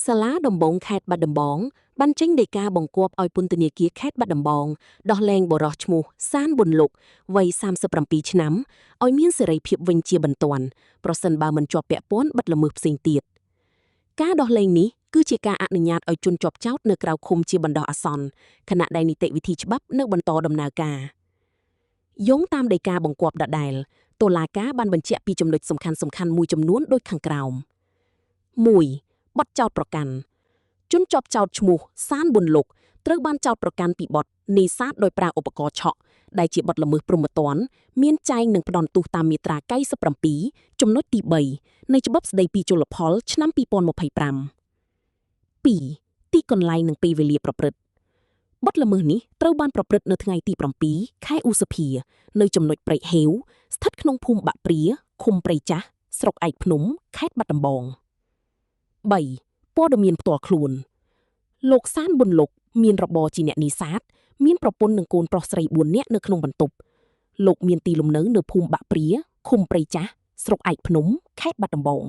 សាលាដំបងខេត្តបាត់ដំបងបានចេញដីកាបង្គាប់ឲ្យពន្ធនាគារខេត្តបាត់ដំបងដោះលែងបុរសឈ្មោះសានប៊ុនលុកវ័យ37ឆ្នាំឲ្យមានសេរីភាពវិញជាបន្ទាន់ប្រសិនបើមិនជាប់ពាក់ព័ន្ធបទល្មើសផ្សេងទៀតការដោះលែងនេះគឺជាការអនុញ្ញាតឲ្យជនជាប់ចោទនៅក្រៅឃុំជាបណ្ដោះអាសន្នខណៈដែលនីតិវិធីច្បាប់នៅបន្តដំណើរការយោងតាមដីកាបង្គាប់ដដែលតុលាការបានបញ្ជាក់ពីចំណុចសំខាន់ៗមួយចំនួនដូចខាងក្រោម 1. បទចោទប្រកាន់ជនជាប់ចោទឈ្មោះសានប៊ុនលុកត្រូវបានចោទប្រកាន់ពីបទនេសាទដោយប្រើឧបករណ៍ឆក់ដែលជាបទល្មើសព្រហ្មទណ្ឌមានចែងនឹងផ្ដន្ទុះតាមមាត្រា97ចំណុចទី3នៃច្បាប់ស្តីពីជលផលឆ្នាំ2025 2. ទីកន្លែងនិងពេលវេលាប្រព្រឹត្តបទល្មើសនេះត្រូវបានប្រព្រឹត្តនៅថ្ងៃទី7ខែឧសភានៅចំណុចព្រែកហេវស្ថិតក្នុងភូមិបាក់ព្រាឃុំព្រៃចាស់ស្រុកឯកភ្នំខេត្តបាត់ដំបង 3. ព័ត៌មានផ្ទាល់ខ្លួនលោកសានប៊ុនលុកមានរបរជាអ្នកនេសាទមានប្រពន្ធនិងកូនប្រុសស្រី4នាក់នៅក្នុងបន្ទប់លោកមានទីលំនៅនៅភូមិបាក់ព្រាឃុំព្រៃចាស់ស្រុកឯកភ្នំខេត្តបាត់ដំបង